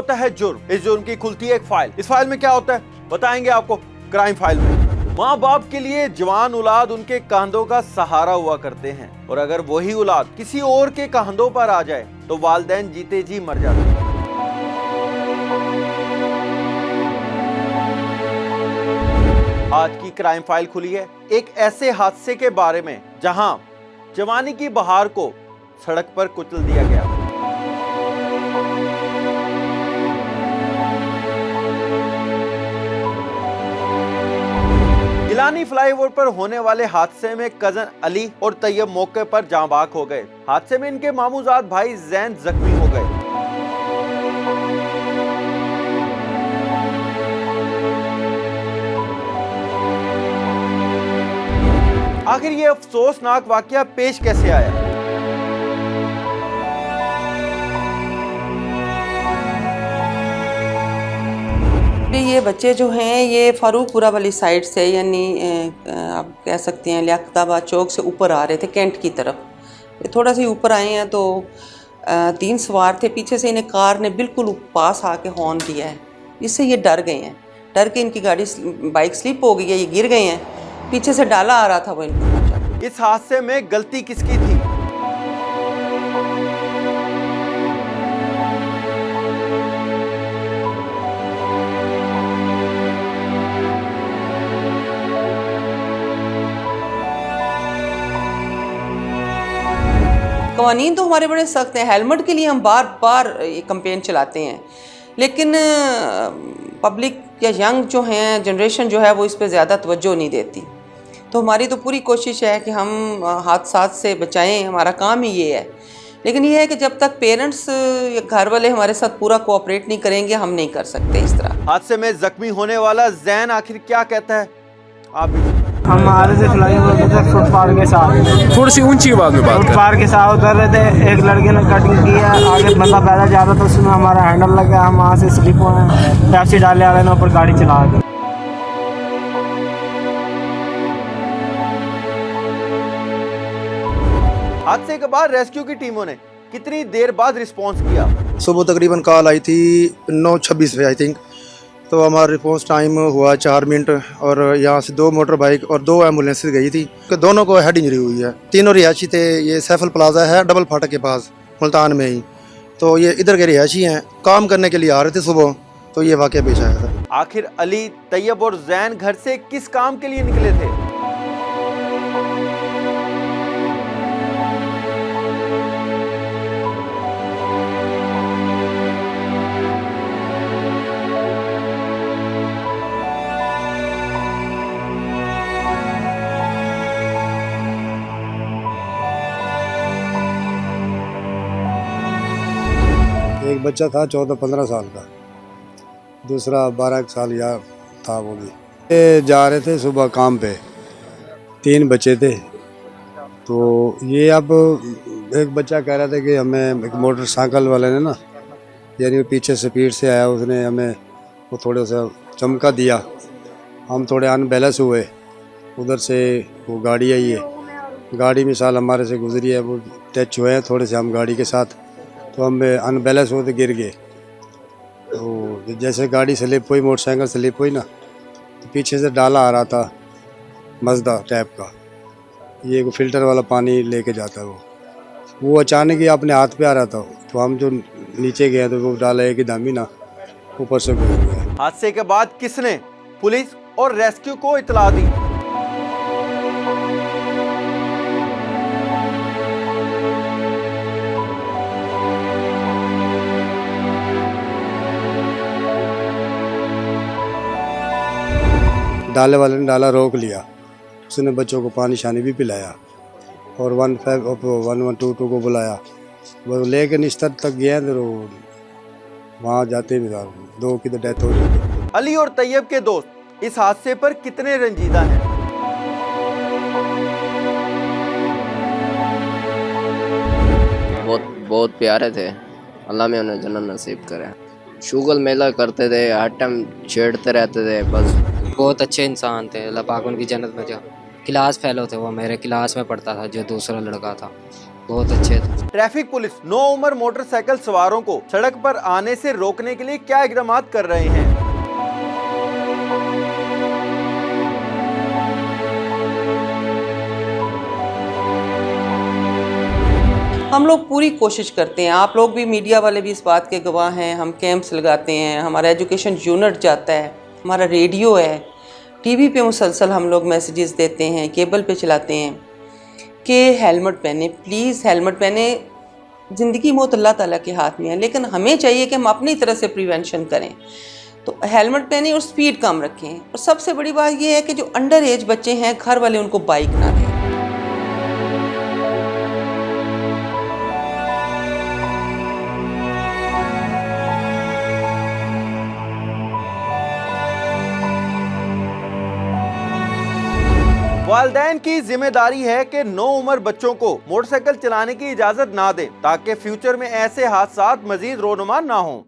होता है जुर्म। इस जुर्म की खुलती है एक फाइल। इस फाइल में क्या होता है बताएंगे आपको क्राइम फाइल में। माँ बाप के लिए जवान औलाद उनके कंधों का सहारा हुआ करते हैं, और अगर वही औलाद किसी और के कंधों पर आ जाए तो वालिदैन जीते जी मर जाते हैं। आज की क्राइम फाइल खुली है एक ऐसे हादसे के बारे में जहां जवानी की बहार को सड़क पर कुचल दिया गया। गिलानी फ्लाईओवर पर होने वाले हादसे में कजन अली और तैयब मौके पर जाँ बाक हो गए। हादसे में इनके मामूजाद भाई जैन जख्मी हो गए। आखिर ये अफसोसनाक वाकया पेश कैसे आया? ये बच्चे जो हैं ये फारूकपुरा वाली साइड से, यानी आप कह सकते हैं लियाकताबाद चौक से ऊपर आ रहे थे कैंट की तरफ। ये थोड़ा सा ऊपर आए हैं तो 3 सवार थे, पीछे से इन्हें कार ने बिल्कुल पास आके हॉर्न दिया है, जिससे ये डर गए हैं। डर के इनकी बाइक स्लिप हो गई है, ये गिर गए हैं। पीछे से डाला आ रहा था वो इनको पहुंचा। इस हादसे में गलती किसकी थी? कवानीन तो हमारे बड़े सख्त हैं। हेलमेट के लिए हम बार बार ये कैंपेन चलाते हैं, लेकिन पब्लिक या यंग जो हैं जनरेशन जो है वो इस पे ज़्यादा तवज्जो नहीं देती। तो हमारी तो पूरी कोशिश है कि हम हादसात से बचाएं, हमारा काम ही ये है। लेकिन ये है कि जब तक पेरेंट्स या घर वाले हमारे साथ पूरा कोऑपरेट नहीं करेंगे हम नहीं कर सकते इस तरह। हादसे में जख्मी होने वाला जैन आखिर क्या कहता है आप? हमारे से फ्लाईओवर थे फुटपाथ के साथ, थोड़ी सी ऊंची आवाज में बात कर। फुटपाथ के साथ उतर रहे थे, एक लड़के ने कटिंग किया, आगे बंदा पैदल जा रहा था, उसमें हमारा हैंडल लगा, हम वहाँ से स्लिप हुए, टैक्सी डाले वाले ने ऊपर गाड़ी चला दी। हादसे के बाद रेस्क्यू की टीमों ने कितनी देर बाद रिस्पांस किया? सुबह तकरीबन कॉल आई थी 9:26 पे आई थिंक, तो हमारा रिस्पॉन्स टाइम हुआ 4 मिनट, और यहाँ से 2 मोटर बाइक और 2 एम्बुलेंसेज गई थी। दोनों को हेड इंजरी हुई है। तीनों रिहायशी थे। ये सैफल प्लाजा है डबल फाटक के पास मुल्तान में ही, तो ये इधर के रिहायशी हैं, काम करने के लिए आ रहे थे सुबह, तो ये वाकया पेश आया था। आखिर अली, तैयब और जैन घर से किस काम के लिए निकले थे? एक बच्चा था 14-15 साल का, दूसरा 12 साल या था वो भी। ये जा रहे थे सुबह काम पे, 3 बच्चे थे। तो ये अब एक बच्चा कह रहा था कि हमें एक मोटरसाइकिल वाले ने ना, यानी वो पीछे स्पीड से आया, उसने हमें वो थोड़ा सा चमका दिया, हम थोड़े अनबैलेंस हुए, उधर से वो गाड़ी आई है, गाड़ी मिसाल हमारे से गुजरी है, वो टच हुए हैं थोड़े से हम गाड़ी के साथ, तो हम अनबैलेंस होते गिर गए। तो जैसे गाड़ी स्लिप हुई, मोटरसाइकिल स्लिप हुई ना, तो पीछे से डाला आ रहा था मजदा टाइप का, ये को फिल्टर वाला पानी लेके जाता है वो अचानक ही अपने हाथ पे आ रहा था, तो हम जो नीचे गए तो वो डाला एक दामी ना ऊपर से गुजर गया। हादसे के बाद किसने पुलिस और रेस्क्यू को इतला दी? डाले वाले ने डाला रोक लिया, उसने बच्चों को पानी शानी भी पिलाया और 1122 को बुलाया, वो लेके निस्तर तक गया, तो वहाँ जाते भी 2 की तो डेथ हो गई। अली और तैयब के दोस्त इस हादसे पर कितने रंजीदा हैं? बहुत प्यारे थे, अल्लाह में उन्हें जन्नत नसीब करे। शुगल मेला करते थे, हर टाइम छेड़ते रहते थे बस। बहुत अच्छे इंसान थे, अल्लाह पाक उनकी जन्नत में जाए। क्लास फेलो थे वो, मेरे क्लास में पढ़ता था जो दूसरा लड़का था। बहुत अच्छे थे। ट्रैफिक पुलिस नो उम्र मोटरसाइकिल सवारों को सड़क पर आने से रोकने के लिए क्या इकदाम कर रहे हैं? हम लोग पूरी कोशिश करते हैं, आप लोग भी मीडिया वाले भी इस बात के गवाह हैं। हम कैंप्स लगाते हैं, हमारा एजुकेशन यूनिट जाता है, हमारा रेडियो है, टीवी पे मुसलसल हम लोग मैसेजेस देते हैं, केबल पे चलाते हैं कि हेलमेट पहने, प्लीज़ हेलमेट पहने। ज़िंदगी मौत अल्लाह ताला के हाथ में है, लेकिन हमें चाहिए कि हम अपनी तरह से प्रिवेंशन करें। तो हेलमेट पहने और स्पीड कम रखें। और सबसे बड़ी बात यह है कि जो अंडर एज बच्चे हैं, घर वाले उनको बाइक ना दें। वालिदैन की जिम्मेदारी है कि नो उम्र बच्चों को मोटरसाइकिल चलाने की इजाजत ना दें ताकि फ्यूचर में ऐसे हादसात मजीद रोनुमा ना हों।